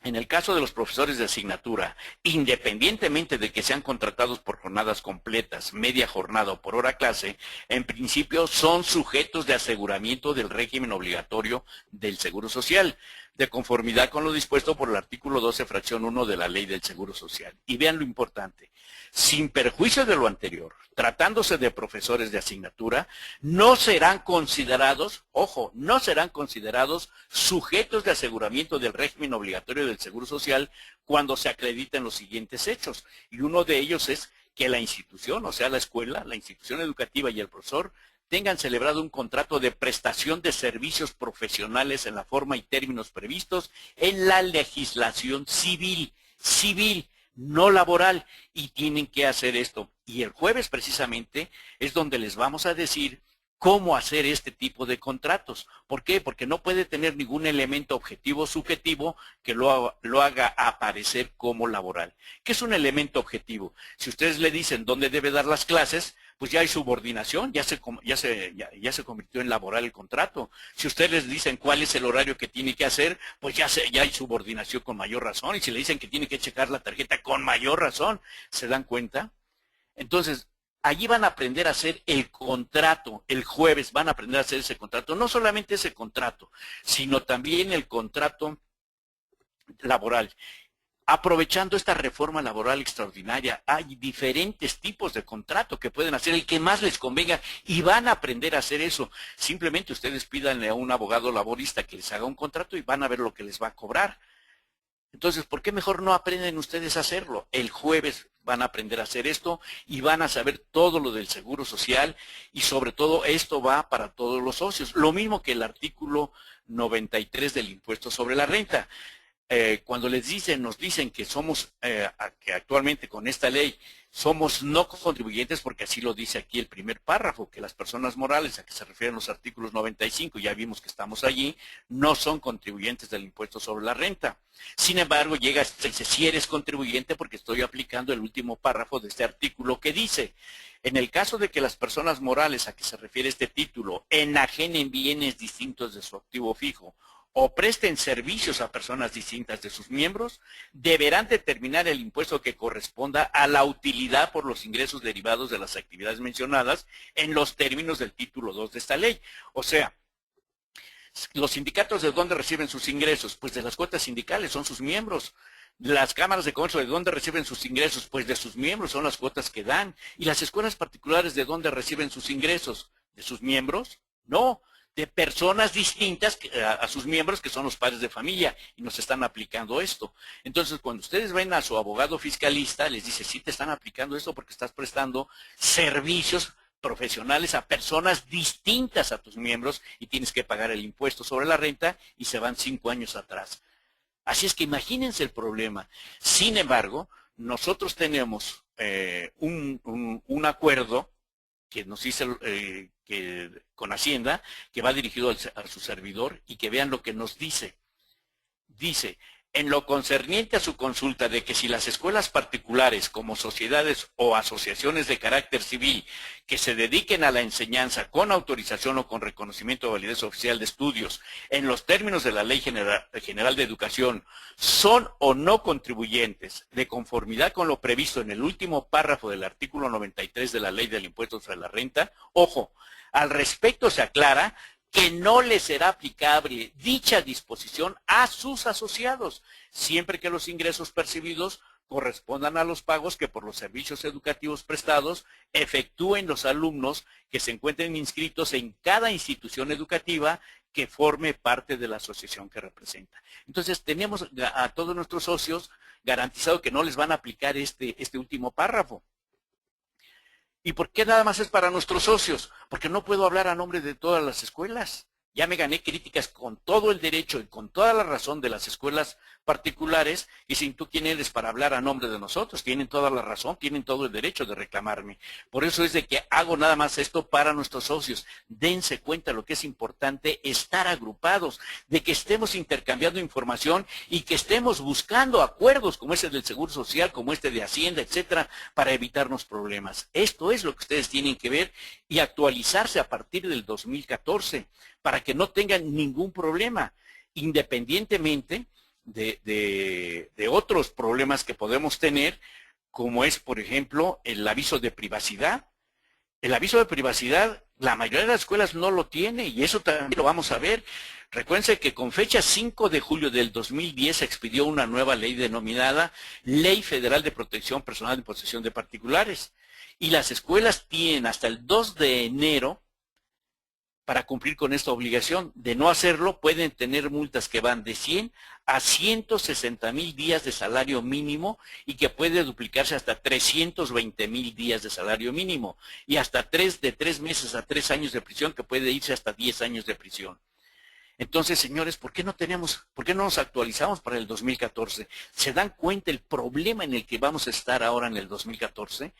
en el caso de los profesores de asignatura, independientemente de que sean contratados por jornadas completas, media jornada o por hora clase, en principio son sujetos de aseguramiento del régimen obligatorio del Seguro Social, de conformidad con lo dispuesto por el artículo 12, fracción 1 de la Ley del Seguro Social. Y vean lo importante, sin perjuicio de lo anterior, tratándose de profesores de asignatura, no serán considerados, ojo, no serán considerados sujetos de aseguramiento del régimen obligatorio del Seguro Social cuando se acrediten los siguientes hechos. Y uno de ellos es que la institución, o sea, la escuela, la institución educativa y el profesor, tengan celebrado un contrato de prestación de servicios profesionales en la forma y términos previstos en la legislación civil, no laboral, y tienen que hacer esto. Y el jueves precisamente es donde les vamos a decir cómo hacer este tipo de contratos. ¿Por qué? Porque no puede tener ningún elemento objetivo o subjetivo que lo haga aparecer como laboral. ¿Qué es un elemento objetivo? Si ustedes le dicen dónde debe dar las clases, pues ya hay subordinación, ya se convirtió en laboral el contrato. Si ustedes les dicen cuál es el horario que tiene que hacer, pues ya hay subordinación con mayor razón. Y si le dicen que tiene que checar la tarjeta, con mayor razón. ¿Se dan cuenta? Entonces, allí van a aprender a hacer el contrato. El jueves van a aprender a hacer ese contrato. No solamente ese contrato, sino también el contrato laboral. Aprovechando esta reforma laboral extraordinaria, hay diferentes tipos de contrato que pueden hacer, el que más les convenga, y van a aprender a hacer eso. Simplemente ustedes pídanle a un abogado laborista que les haga un contrato y van a ver lo que les va a cobrar. Entonces, ¿por qué mejor no aprenden ustedes a hacerlo? El jueves van a aprender a hacer esto y van a saber todo lo del Seguro Social, y sobre todo esto va para todos los socios. Lo mismo que el artículo 93 del impuesto sobre la renta. Cuando nos dicen que somos, que actualmente con esta ley somos no contribuyentes, porque así lo dice aquí el primer párrafo, que las personas morales a que se refieren los artículos 95, ya vimos que estamos allí, no son contribuyentes del impuesto sobre la renta. Sin embargo, dice, si eres contribuyente, porque estoy aplicando el último párrafo de este artículo que dice, en el caso de que las personas morales a que se refiere este título enajenen bienes distintos de su activo fijo, o presten servicios a personas distintas de sus miembros, deberán determinar el impuesto que corresponda a la utilidad por los ingresos derivados de las actividades mencionadas en los términos del título 2 de esta ley. O sea, los sindicatos, ¿de dónde reciben sus ingresos? Pues de las cuotas sindicales, son sus miembros. Las cámaras de comercio, ¿de dónde reciben sus ingresos? Pues de sus miembros, son las cuotas que dan. ¿Y las escuelas particulares de dónde reciben sus ingresos? ¿De sus miembros? No, de personas distintas a sus miembros, que son los padres de familia, y nos están aplicando esto. Entonces, cuando ustedes ven a su abogado fiscalista, les dice, sí te están aplicando esto porque estás prestando servicios profesionales a personas distintas a tus miembros y tienes que pagar el impuesto sobre la renta, y se van 5 años atrás. Así es que imagínense el problema. Sin embargo, nosotros tenemos un acuerdo que nos hizo con Hacienda, que va dirigido a su servidor, y que vean lo que nos dice. dice, en lo concerniente a su consulta de que si las escuelas particulares como sociedades o asociaciones de carácter civil que se dediquen a la enseñanza con autorización o con reconocimiento de validez oficial de estudios en los términos de la Ley General de Educación son o no contribuyentes de conformidad con lo previsto en el último párrafo del artículo 93 de la Ley del Impuesto sobre la Renta, ojo, al respecto se aclara que no les será aplicable dicha disposición a sus asociados, siempre que los ingresos percibidos correspondan a los pagos que por los servicios educativos prestados efectúen los alumnos que se encuentren inscritos en cada institución educativa que forme parte de la asociación que representa. Entonces, tenemos a todos nuestros socios garantizado que no les van a aplicar este último párrafo. ¿Y por qué nada más es para nuestros socios? Porque no puedo hablar a nombre de todas las escuelas. Ya me gané críticas con todo el derecho y con toda la razón de las escuelas particulares, y sin tú quién eres para hablar a nombre de nosotros. Tienen toda la razón, tienen todo el derecho de reclamarme. Por eso es de que hago nada más esto para nuestros socios. Dense cuenta lo que es importante estar agrupados, de que estemos intercambiando información y que estemos buscando acuerdos como ese del Seguro Social, como este de Hacienda, etcétera, para evitarnos problemas. Esto es lo que ustedes tienen que ver y actualizarse a partir del 2014 para que no tengan ningún problema, independientemente de otros problemas que podemos tener, como es, por ejemplo, el aviso de privacidad. El aviso de privacidad, la mayoría de las escuelas no lo tiene, y eso también lo vamos a ver. Recuérdense que con fecha 5 de julio del 2010 se expidió una nueva ley denominada Ley Federal de Protección Personal en Posesión de Particulares. Y las escuelas tienen hasta el 2 de enero para cumplir con esta obligación. De no hacerlo, pueden tener multas que van de 100 a 160,000 días de salario mínimo y que puede duplicarse hasta 320,000 días de salario mínimo y hasta de 3 meses a 3 años de prisión, que puede irse hasta 10 años de prisión. Entonces, señores, ¿por qué no nos actualizamos para el 2014? ¿Se dan cuenta el problema en el que vamos a estar ahora en el 2014?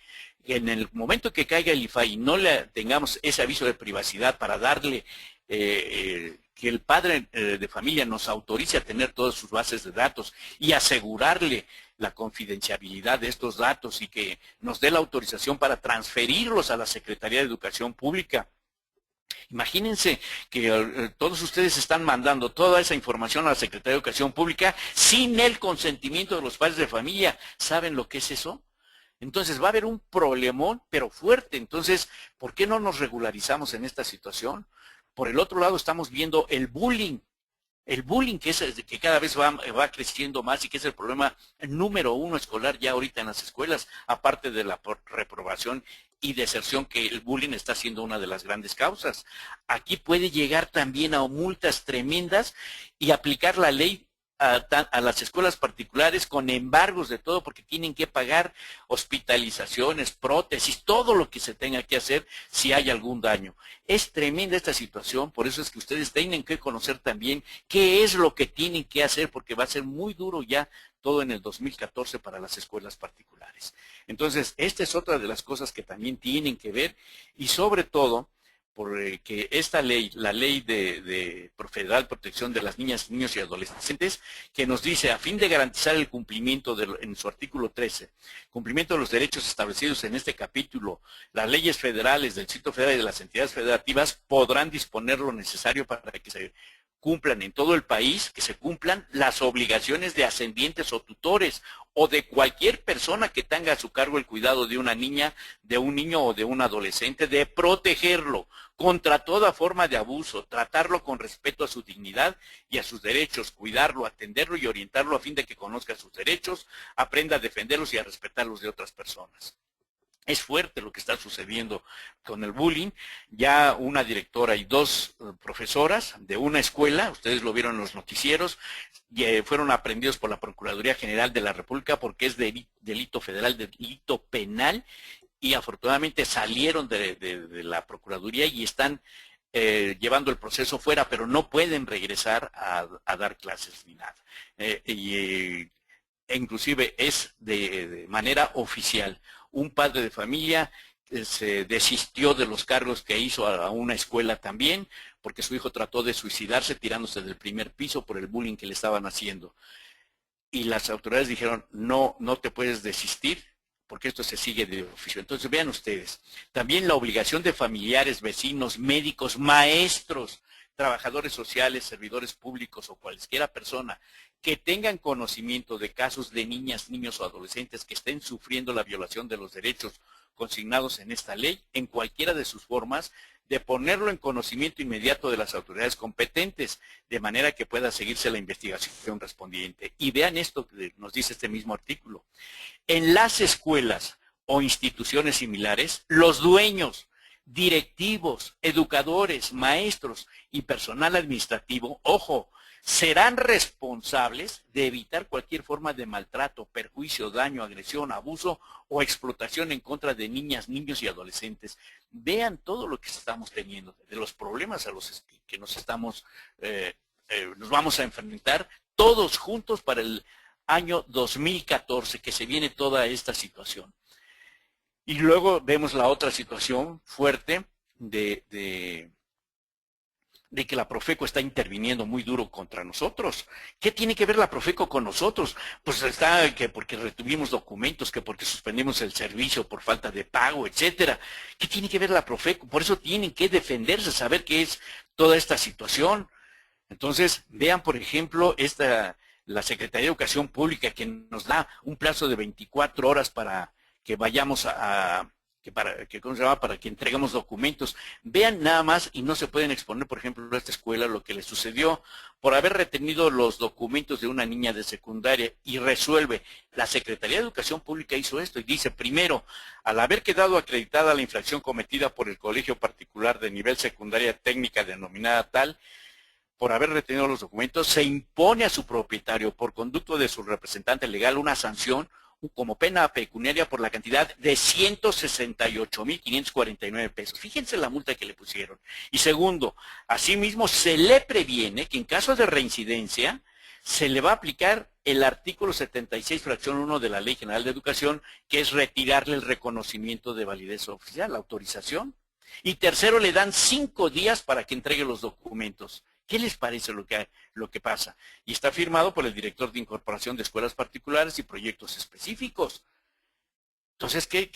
En el momento que caiga el IFAI y no le tengamos ese aviso de privacidad para darle que el padre de familia nos autorice a tener todas sus bases de datos y asegurarle la confidencialidad de estos datos y que nos dé la autorización para transferirlos a la Secretaría de Educación Pública. Imagínense que todos ustedes están mandando toda esa información a la Secretaría de Educación Pública sin el consentimiento de los padres de familia. ¿Saben lo que es eso? Entonces va a haber un problemón, pero fuerte. Entonces, ¿por qué no nos regularizamos en esta situación? Por el otro lado, estamos viendo el bullying. El bullying que cada vez va creciendo más y que es el problema número 1 escolar ya ahorita en las escuelas, aparte de la reprobación y deserción, que el bullying está siendo una de las grandes causas. Aquí puede llegar también a multas tremendas y aplicar la ley a las escuelas particulares con embargos de todo, porque tienen que pagar hospitalizaciones, prótesis, todo lo que se tenga que hacer si hay algún daño. Es tremenda esta situación, por eso es que ustedes tienen que conocer también qué es lo que tienen que hacer, porque va a ser muy duro ya todo en el 2014 para las escuelas particulares. Entonces, esta es otra de las cosas que también tienen que ver, y sobre todo, porque esta ley, la ley de Federal Protección de las Niñas, Niños y Adolescentes, que nos dice, a fin de garantizar el cumplimiento en su artículo 13, cumplimiento de los derechos establecidos en este capítulo, las leyes federales del Distrito Federal y de las entidades federativas podrán disponer lo necesario para que se cumplan en todo el país, que se cumplan las obligaciones de ascendientes o tutores o de cualquier persona que tenga a su cargo el cuidado de una niña, de un niño o de un adolescente, de protegerlo contra toda forma de abuso, tratarlo con respeto a su dignidad y a sus derechos, cuidarlo, atenderlo y orientarlo a fin de que conozca sus derechos, aprenda a defenderlos y a respetarlos de otras personas. Es fuerte lo que está sucediendo con el bullying. Ya una directora y 2 profesoras de una escuela, ustedes lo vieron en los noticieros, fueron aprehendidos por la Procuraduría General de la República porque es delito federal, delito penal, y afortunadamente salieron de la Procuraduría y están llevando el proceso fuera, pero no pueden regresar a dar clases ni nada. Inclusive es de manera oficial. Un padre de familia se desistió de los cargos que hizo a una escuela también, porque su hijo trató de suicidarse tirándose del primer piso por el bullying que le estaban haciendo. Y las autoridades dijeron, no, no te puedes desistir, porque esto se sigue de oficio. Entonces vean ustedes, también la obligación de familiares, vecinos, médicos, maestros, trabajadores sociales, servidores públicos o cualquiera persona que tengan conocimiento de casos de niñas, niños o adolescentes que estén sufriendo la violación de los derechos consignados en esta ley, en cualquiera de sus formas, de ponerlo en conocimiento inmediato de las autoridades competentes, de manera que pueda seguirse la investigación respondiente. Y vean esto que nos dice este mismo artículo. En las escuelas o instituciones similares, los dueños, directivos, educadores, maestros y personal administrativo, ojo, serán responsables de evitar cualquier forma de maltrato, perjuicio, daño, agresión, abuso o explotación en contra de niñas, niños y adolescentes. Vean todo lo que estamos teniendo, de los problemas a los que nos vamos a enfrentar todos juntos para el año 2014, que se viene toda esta situación. Y luego vemos la otra situación fuerte de que la Profeco está interviniendo muy duro contra nosotros. ¿Qué tiene que ver la Profeco con nosotros? Pues está que porque retuvimos documentos, que porque suspendimos el servicio por falta de pago, etcétera. ¿Qué tiene que ver la Profeco? Por eso tienen que defenderse, saber qué es toda esta situación. Entonces, vean, por ejemplo, la Secretaría de Educación Pública, que nos da un plazo de 24 horas para que vayamos para que entreguemos documentos. Vean nada más, y no se pueden exponer, por ejemplo, a esta escuela lo que le sucedió por haber retenido los documentos de una niña de secundaria, y resuelve. La Secretaría de Educación Pública hizo esto y dice, primero, al haber quedado acreditada la infracción cometida por el colegio particular de nivel secundaria técnica denominada tal, por haber retenido los documentos, se impone a su propietario, por conducto de su representante legal, una sanción como pena pecuniaria por la cantidad de 168,549 pesos. Fíjense la multa que le pusieron. Y segundo, asimismo se le previene que en caso de reincidencia se le va a aplicar el artículo 76, fracción 1 de la Ley General de Educación, que es retirarle el reconocimiento de validez oficial, la autorización. Y tercero, le dan 5 días para que entregue los documentos. ¿Qué les parece lo que pasa? Y está firmado por el director de incorporación de escuelas particulares y proyectos específicos. Entonces, ¿qué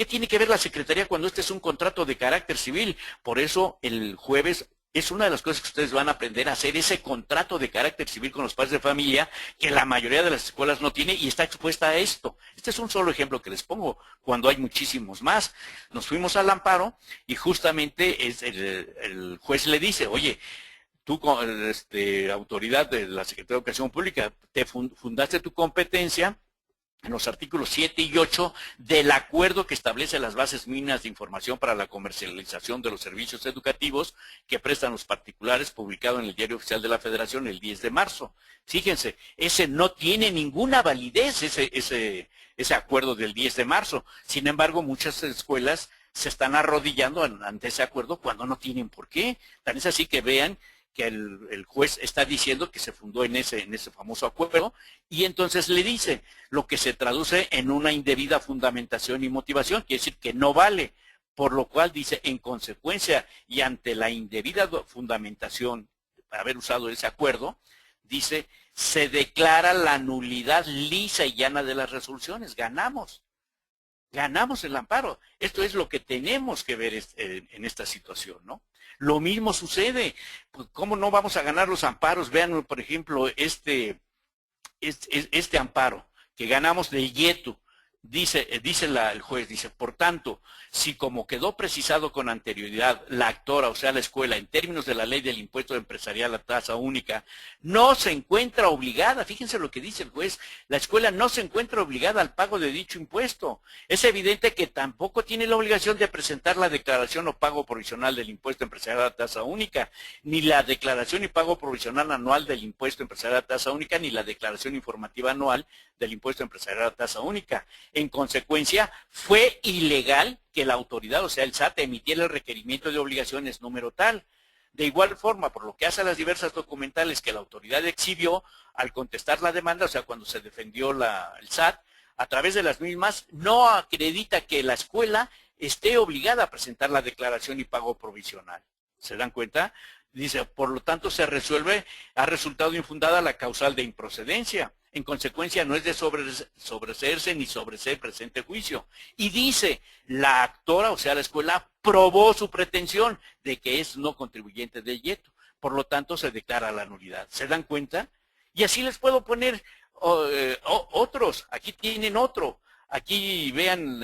tiene que ver la Secretaría cuando este es un contrato de carácter civil? Por eso el jueves es una de las cosas que ustedes van a aprender a hacer, ese contrato de carácter civil con los padres de familia, que la mayoría de las escuelas no tiene y está expuesta a esto. Este es un solo ejemplo que les pongo, cuando hay muchísimos más. Nos fuimos al amparo y justamente el juez le dice, oye, tú, autoridad de la Secretaría de Educación Pública, te fundaste tu competencia en los artículos 7 y 8 del acuerdo que establece las bases mínimas de información para la comercialización de los servicios educativos que prestan los particulares, publicado en el Diario Oficial de la Federación el 10 de marzo. Fíjense, ese no tiene ninguna validez, ese acuerdo del 10 de marzo. Sin embargo, muchas escuelas se están arrodillando ante ese acuerdo cuando no tienen por qué. Tan es así que vean que el juez está diciendo que se fundó en ese famoso acuerdo, y entonces le dice, lo que se traduce en una indebida fundamentación y motivación, quiere decir que no vale, por lo cual dice, en consecuencia y ante la indebida fundamentación de haber usado ese acuerdo, dice, se declara la nulidad lisa y llana de las resoluciones. Ganamos el amparo. Esto es lo que tenemos que ver en esta situación, ¿no? Lo mismo sucede. Pues, ¿cómo no vamos a ganar los amparos? Vean, por ejemplo, este amparo que ganamos del IETU. Dice el juez, dice, por tanto, si como quedó precisado con anterioridad la actora, o sea la escuela, en términos de la ley del impuesto empresarial a tasa única, no se encuentra obligada, fíjense lo que dice el juez, la escuela no se encuentra obligada al pago de dicho impuesto. Es evidente que tampoco tiene la obligación de presentar la declaración o pago provisional del impuesto empresarial a tasa única, ni la declaración y pago provisional anual del impuesto empresarial a tasa única, ni la declaración informativa anual del impuesto empresarial a tasa única. En consecuencia, fue ilegal que la autoridad, o sea el SAT, emitiera el requerimiento de obligaciones número tal. De igual forma, por lo que hace a las diversas documentales que la autoridad exhibió al contestar la demanda, o sea, cuando se defendió el SAT, a través de las mismas, no acredita que la escuela esté obligada a presentar la declaración y pago provisional. ¿Se dan cuenta? Dice, por lo tanto se resuelve, ha resultado infundada la causal de improcedencia. En consecuencia, no es de sobreseerse ni sobreseer presente juicio. Y dice, la actora, o sea, la escuela, probó su pretensión de que es no contribuyente del yeto. Por lo tanto, se declara la nulidad. ¿Se dan cuenta? Y así les puedo poner otros. Aquí tienen otro. Aquí vean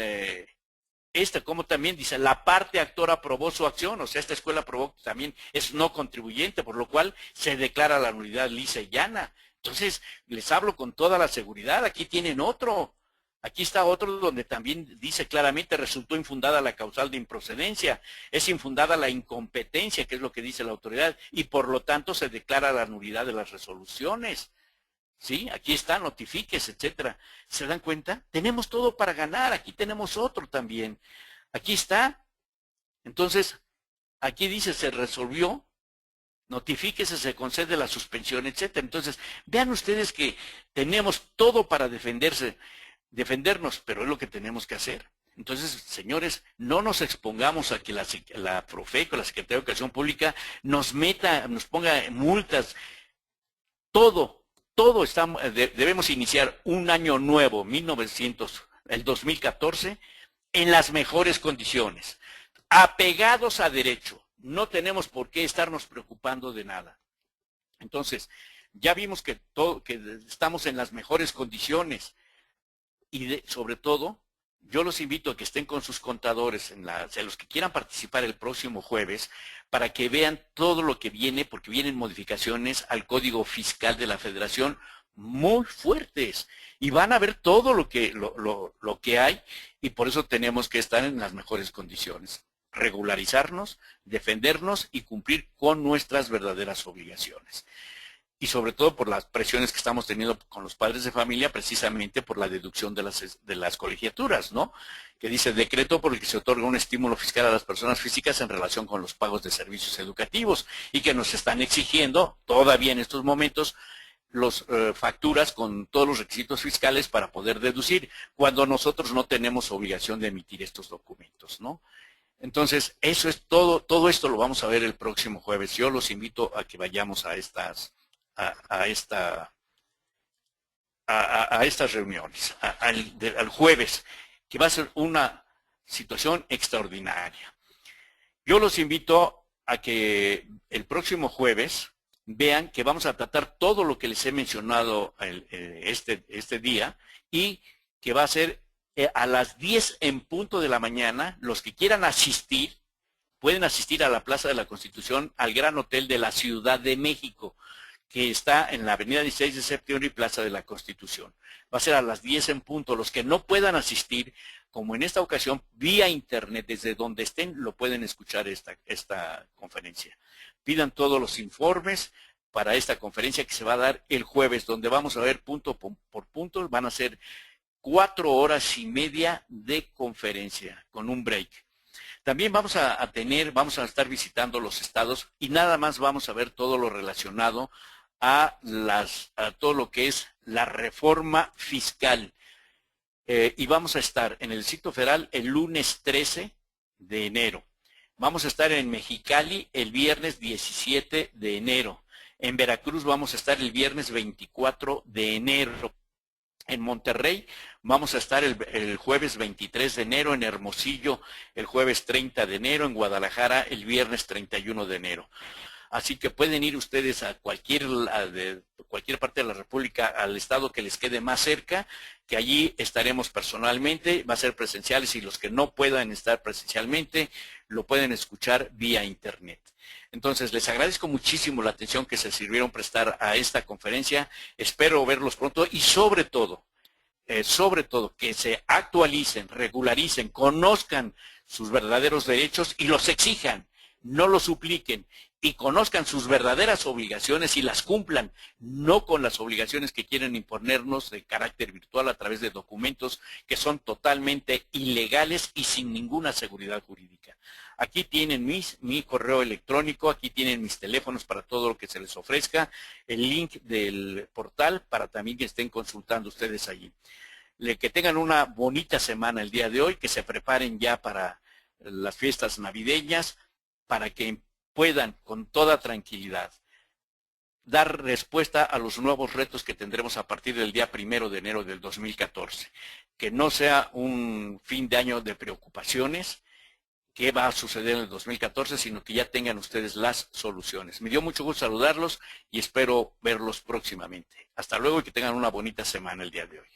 como también dice, la parte actora aprobó su acción, o sea, esta escuela aprobó que también es no contribuyente, por lo cual se declara la nulidad lisa y llana. Entonces, les hablo con toda la seguridad, aquí tienen otro. Aquí está otro donde también dice claramente, resultó infundada la causal de improcedencia, es infundada la incompetencia, que es lo que dice la autoridad, y por lo tanto se declara la nulidad de las resoluciones. ¿Sí? Aquí está, notifíquese, etcétera. ¿Se dan cuenta? Tenemos todo para ganar, aquí tenemos otro también. Aquí está. Entonces, aquí dice, se resolvió, notifíquese, se concede la suspensión, etcétera. Entonces, vean ustedes que tenemos todo para defendernos, pero es lo que tenemos que hacer. Entonces, señores, no nos expongamos a que la Profeco, la Secretaría de Educación Pública, nos ponga multas, todo debemos iniciar un año nuevo, el 2014, en las mejores condiciones, apegados a derecho. No tenemos por qué estarnos preocupando de nada. Entonces, ya vimos que estamos en las mejores condiciones y sobre todo, yo los invito a que estén con sus contadores, los que quieran participar el próximo jueves, para que vean todo lo que viene, porque vienen modificaciones al Código Fiscal de la Federación muy fuertes, y van a ver todo lo que hay, y por eso tenemos que estar en las mejores condiciones, regularizarnos, defendernos y cumplir con nuestras verdaderas obligaciones. Y sobre todo por las presiones que estamos teniendo con los padres de familia, precisamente por la deducción de las colegiaturas, ¿no? Que dice, decreto por el que se otorga un estímulo fiscal a las personas físicas en relación con los pagos de servicios educativos, y que nos están exigiendo, todavía en estos momentos, las facturas con todos los requisitos fiscales para poder deducir, cuando nosotros no tenemos obligación de emitir estos documentos, ¿no? Entonces, eso es todo esto lo vamos a ver el próximo jueves. Yo los invito a que vayamos a estas reuniones, al jueves, que va a ser una situación extraordinaria. Yo los invito a que el próximo jueves vean que vamos a tratar todo lo que les he mencionado este día, y que va a ser a las 10 en punto de la mañana. Los que quieran asistir, pueden asistir a la Plaza de la Constitución, al Gran Hotel de la Ciudad de México, que está en la avenida 16 de septiembre y Plaza de la Constitución. Va a ser a las 10 en punto. Los que no puedan asistir, como en esta ocasión, vía internet, desde donde estén, lo pueden escuchar esta conferencia. Pidan todos los informes para esta conferencia que se va a dar el jueves, donde vamos a ver punto por punto. Van a ser 4 horas y media de conferencia, con un break. También vamos a estar visitando los estados, y nada más vamos a ver todo lo relacionado a todo lo que es la reforma fiscal. Y vamos a estar en el Distrito Federal el lunes 13 de enero. Vamos a estar en Mexicali el viernes 17 de enero. En Veracruz vamos a estar el viernes 24 de enero. En Monterrey vamos a estar el jueves 23 de enero, en Hermosillo el jueves 30 de enero, en Guadalajara el viernes 31 de enero. Así que pueden ir ustedes a cualquier parte de la República, al estado que les quede más cerca, que allí estaremos personalmente. Va a ser presenciales, y los que no puedan estar presencialmente lo pueden escuchar vía internet. Entonces, les agradezco muchísimo la atención que se sirvieron prestar a esta conferencia. Espero verlos pronto, y sobre todo, que se actualicen, regularicen, conozcan sus verdaderos derechos y los exijan, no los supliquen, y conozcan sus verdaderas obligaciones y las cumplan, no con las obligaciones que quieren imponernos de carácter virtual a través de documentos que son totalmente ilegales y sin ninguna seguridad jurídica. Aquí tienen mi correo electrónico, aquí tienen mis teléfonos para todo lo que se les ofrezca, el link del portal para también que estén consultando ustedes allí. Que tengan una bonita semana el día de hoy, que se preparen ya para las fiestas navideñas, para que puedan con toda tranquilidad dar respuesta a los nuevos retos que tendremos a partir del día 1 de enero del 2014. Que no sea un fin de año de preocupaciones, qué va a suceder en el 2014, sino que ya tengan ustedes las soluciones. Me dio mucho gusto saludarlos y espero verlos próximamente. Hasta luego y que tengan una bonita semana el día de hoy.